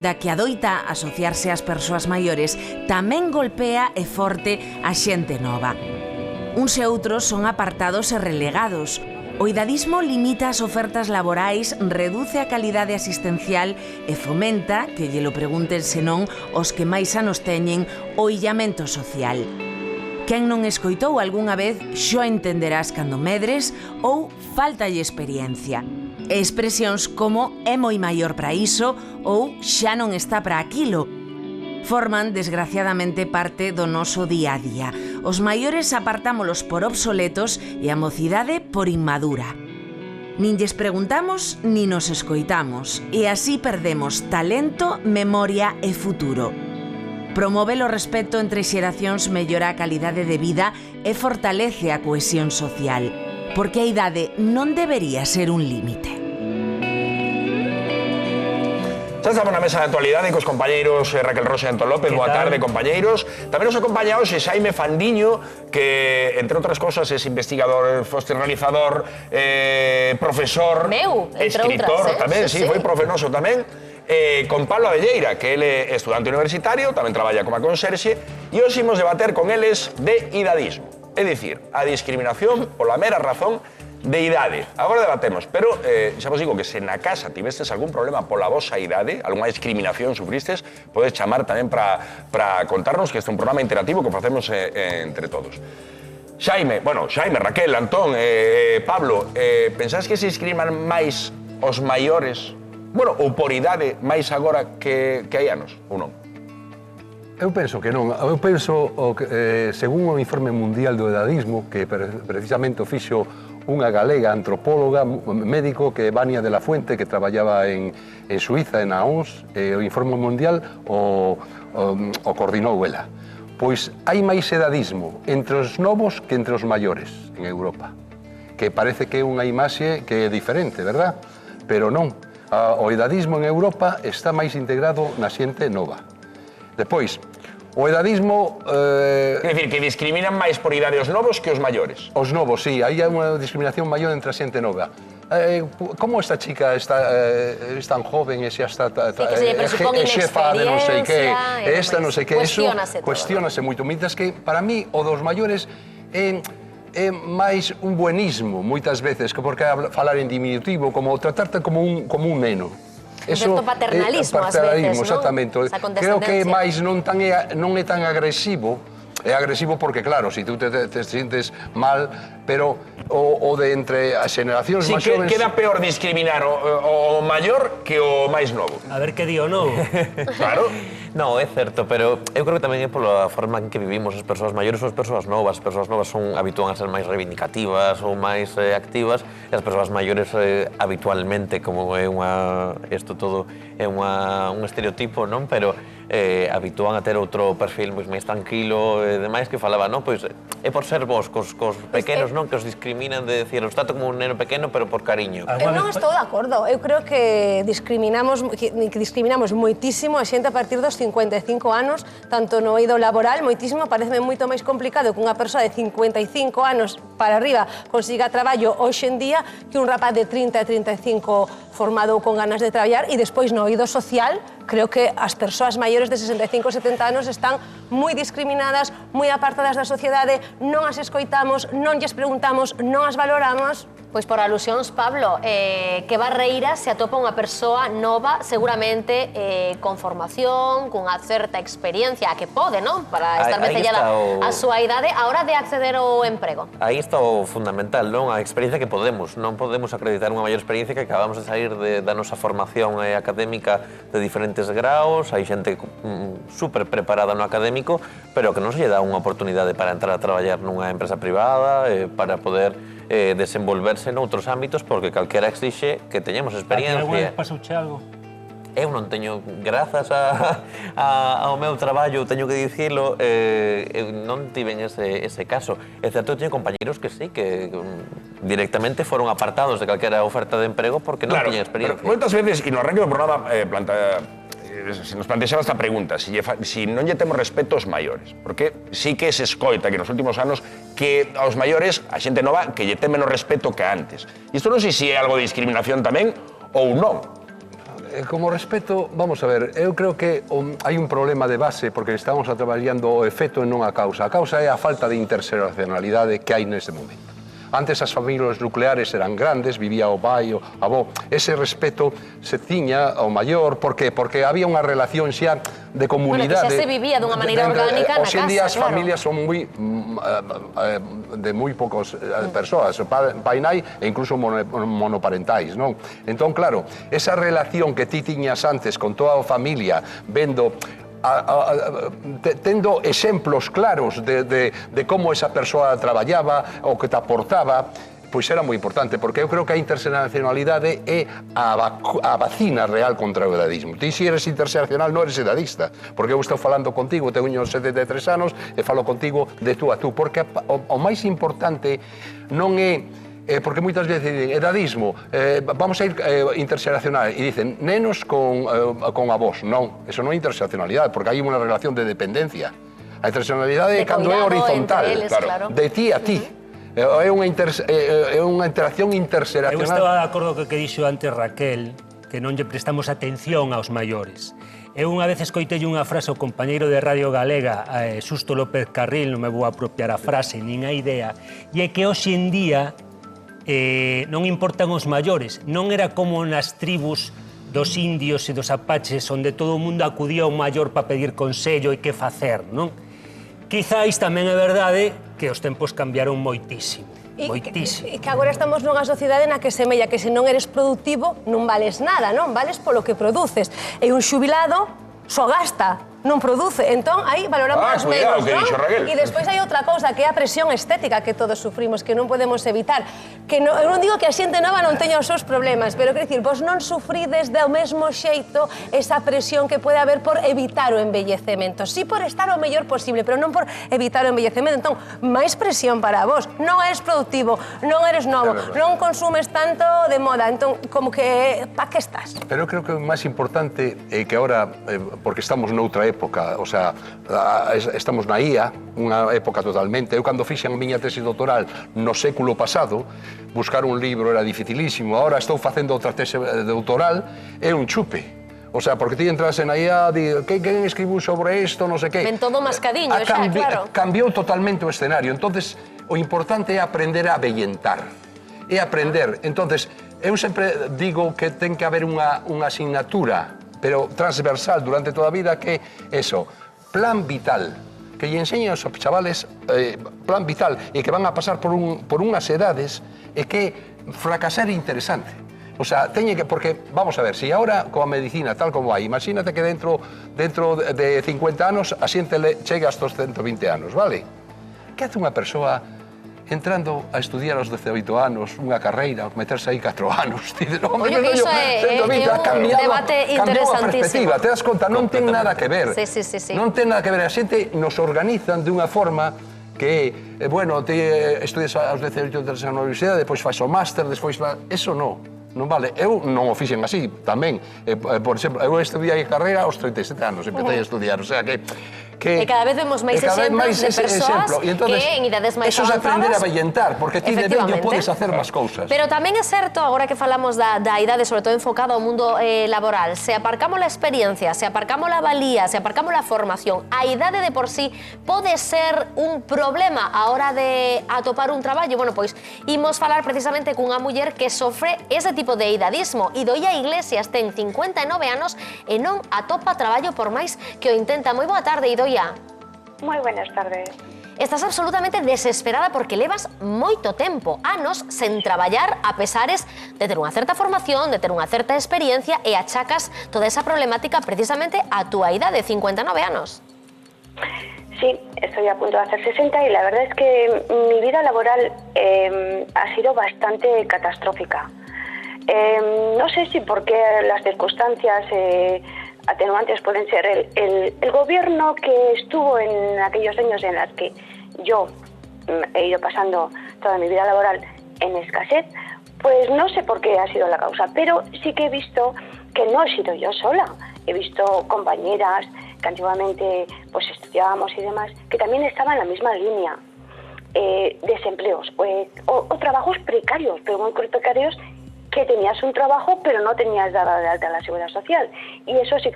da que adoita asociarse ás persoas maiores tamén golpea e forte a xente nova. Uns e outros son apartados e relegados. O idadismo limita as ofertas laborais, reduce a calidade asistencial e fomenta, que lle lo pregunten senón os que máis anos teñen, o illamento social. Quen non escoitou algunha vez xo entenderás cando medres ou faltalle experiencia. E expresións como é moi maior para iso ou xa non está para aquilo forman, desgraciadamente, parte do noso día a día. Os maiores apartámolos por obsoletos e a mocidade por inmadura. Nin lles preguntamos ni nos escoitamos e así perdemos talento, memoria e futuro. Promove o respeto entre xeracións, mellora a calidade de vida e fortalece a cohesión social, porque a idade non debería ser un límite. Xa estamos na mesa de actualidade cos compañeiros Raquel Rosa e Antón López. Boa tarde, compañeiros. Tamén nos acompaña hoxe Xaime Fandiño, que, entre outras cosas, é investigador, foste realizador, profesor, escritor tamén, sí, foi profe noso tamén. Con Pablo Abelleira, que ele é estudante universitario, tamén traballa como conserxe, e hoxe imos debater con eles de idadismo. É dicir, a discriminación pola mera razón de idade. Agora debatemos, pero xa vos digo que se na casa tivestes algún problema pola vosa idade, algunha discriminación sufristes, podes chamar tamén para contarnos, que este é un programa interactivo que facemos entre todos. Xaime, Raquel, Antón, Pablo, pensás que se discriminan máis os maiores, ou por idade, máis agora que hai anos, ou non? Eu penso que non. Eu penso que, según o informe mundial do edadismo, que precisamente o fixo unha galega antropóloga, médico, que é Vania de la Fuente, que traballaba en Suiza, en OMS, o informe mundial o coordinou ela. Pois hai máis edadismo entre os novos que entre os maiores en Europa, que parece que é unha imaxe que é diferente, verdad? Pero non. O edadismo en Europa está máis integrado na xente nova. Depois, o edadismo... Quer dicir, que discriminan máis por idade os novos que os maiores. Os novos, sí. Hai unha discriminación maior entre a xente nova. Como esta chica é tan joven e xa está... É xefa de non sei que, esta non sei que... Cuestiónase moito. Mientras que, para mí, o dos maiores é máis un buenismo, moitas veces, porque falar en diminutivo, como tratarte como un neno. Un certo paternalismo, ás veces, non? Exactamente. Creo que máis non é tan agresivo. É agresivo porque, claro, si tú te sientes mal, pero o de entre as xeneracións máis jóvenes... Sí, queda peor discriminar o maior que o máis novo. A ver que di o novo. Claro. Non, é certo, pero eu creo que tamén é pola forma en que vivimos as persoas maiores ou as persoas novas. As persoas novas habitúan a ser máis reivindicativas ou máis activas, e as persoas maiores habitualmente, como é isto todo é un estereotipo, non? Pero habitúan a ter outro perfil máis tranquilo e demais, que falaba, non? Pois é por ser vos cos pequenos, non? Que os discriminan de decir, os trato como un neno pequeno, pero por cariño. Eu non estou de acordo. Eu creo que discriminamos moitísimo a xente a partir dos 55 anos, tanto no eido laboral, moitísimo. Pareceme moito máis complicado que unha persoa de 55 anos para arriba consiga traballo hoxe en día que un rapaz de 30 e 35 formado con ganas de traballar, e despois no eido social creo que as persoas maiores de 65 e 70 anos están moi discriminadas, moi apartadas da sociedade, non as escoitamos, non lles preguntamos, non as valoramos. Pois por alusións, Pablo, que barreira se atopa unha persoa nova, seguramente con formación, cunha certa experiencia, que pode, non? Para estar vencellada a súa idade, a hora de acceder ao emprego. Aí está o fundamental, non? A experiencia que podemos. Non podemos acreditar unha maior experiencia que acabamos de sair da nosa formación académica de diferentes graos. Hai xente super preparada no académico, pero que non se lle dá unha oportunidade para entrar a traballar nunha empresa privada, para poder desenvolverse noutros ámbitos, porque calquera exixe que teñamos experiencia. Alguna vez pasouche algo? Eu non teño, grazas ao meu traballo, teño que dicilo, eu non tiven ese caso. É certo, teño compañeros que sí, que directamente foron apartados de calquera oferta de emprego porque non tiñan experiencia. Pero moitas veces, e no arranque do programa se nos plantexaba esta pregunta, si non lle temos respeto aos maiores, porque sí que se escoita que nos últimos anos que aos maiores, a xente nova, que lle ten menos respeto que antes. Isto non sei se é algo de discriminación tamén ou non. Como respeto, vamos a ver, eu creo que hai un problema de base porque estamos traballando o efecto e non a causa. A causa é a falta de interxeracionalidade que hai neste momento. Antes as familias nucleares eran grandes, vivía o pai, o avó. Ese respeto se tiña ao maior, por qué? Porque había unha relación xa de comunidade. Bueno, que xa se vivía dunha maneira orgánica na casa, hoxe en día as claro. familias son de moi poucos persoas, pai, nai e incluso monoparentais, non? Entón, claro, esa relación que ti tiñas antes con toda a familia, vendo tendo exemplos claros de como esa persoa traballaba, o que te aportaba, pois era moi importante, porque eu creo que a interseccionalidade é a vacina real contra o edadismo. Ti, se eres interseccional, non eres edadista, porque eu estou falando contigo, teño 73 anos, e falo contigo de tú a tú, porque o máis importante non é porque moitas veces dicen, edadismo, vamos a ir interseccional, e dicen, nenos con avós. Non, eso non é interseccionalidade, porque hai unha relación de dependencia. A interseccionalidade é cando é horizontal, de ti a ti. É unha interacción interseccional. Eu estaba de acordo co que dixo antes Raquel, que non lle prestamos atención aos maiores. Eu unha vez escoitei unha frase ao compañeiro de Radio Galega, Susto López Carril, non me vou apropiar a frase, nin a idea, e é que hoxe en día non importan os maiores, non era como nas tribus dos indios e dos apaches onde todo o mundo acudía ao maior para pedir consello e que facer, non? Quizáis tamén é verdade que os tempos cambiaron moitísimo, moitísimo. E que agora estamos nunha sociedade na que semella que se non eres productivo non vales nada, non? Vales polo que produces. E un xubilado só gasta, non produce. Entón, aí valoramos os medios, non? E despois hai outra cousa, que é a presión estética que todos sufrimos, que non podemos evitar. Que non, eu non digo que a xente nova non teña os seus problemas, pero quero dicir, vos non sufrides do mesmo xeito esa presión que pode haber por evitar o envellecemento. Sí por estar o mellor posible, pero non por evitar o envellecemento. Entón, máis presión para vos. Non eres productivo, non eres novo, non consumes tanto de moda. Entón, como que, pa que estás? Pero eu creo que o máis importante é que ahora, porque estamos noutra época, o sea, estamos na IA, unha época totalmente. Eu cando fixen a miña tesi doutoral no século pasado, buscar un libro era dificilísimo. Ahora estou facendo outra tesi doutoral, é un chupe. O sea, porque ti entras en IA, quen escribiu sobre isto, non sei que. Ven todo mascadiño, xa, claro. Cambiou totalmente o escenario. Entonces, o importante é aprender a avellentar. É aprender. Entonces, eu sempre digo que ten que haber unha asignatura, pero transversal durante toda a vida, que eso, plan vital, que lle enseñan aos chavales plan vital e que van a pasar por unhas edades e que fracasar é interesante. O sea, teñe que, porque, vamos a ver, se agora coa medicina tal como hai, imagínate que dentro de 50 anos a xente chega aos 120 anos, vale? Que hace unha persoa entrando a estudiar aos 18 anos unha carreira, meterse aí 4 anos? Oye, que iso é un debate interesantísimo. Te das conta, non ten nada que ver. Sí. Non ten nada que ver. A xente nos organizan de unha forma que, bueno, estudias aos 18 anos na universidade, depois faz o máster, despois faz... Eso non vale. Eu non o fixen así, tamén. Por exemplo, eu estudiei carreira aos 37 anos, empecé a estudiar, o sea que... E cada vez vemos máis exemplos de persoas que en idades máis avanzadas... Eso é aprender a avellentar, porque ti de vello podes hacer máis cousas. Pero tamén é certo, agora que falamos da idade, sobre todo enfocada ao mundo laboral, se aparcamos a experiencia, se aparcamos a valía, se aparcamos a formación, a idade de por sí pode ser un problema a hora de atopar un traballo. Bueno, pois, imos falar precisamente cunha muller que sofre ese tipo de idadismo. Idoia Iglesias ten 59 anos e non atopa traballo por máis que o intenta. Moi boa tarde, Idoia. Moi buenas tardes. Estás absolutamente desesperada porque levas moito tempo, anos, sen traballar a pesares de ter unha certa formación, de ter unha certa experiencia, e achacas toda esa problemática precisamente a túa idade, 59 anos. Sí, estoy a punto de hacer 60 y la verdad es que mi vida laboral ha sido bastante catastrófica. No sé si porque las circunstancias atenuantes pueden ser el gobierno que estuvo en aquellos años en los que yo he ido pasando toda mi vida laboral en escasez, pues no sé por qué ha sido la causa, pero sí que he visto que no he sido yo sola. He visto compañeras que antiguamente pues estudiábamos y demás, que también estaban en la misma línea. Desempleos o trabajos precarios, pero muy precarios que tenías un trabajo pero no tenías dada de alta la Seguridad Social. Y eso sí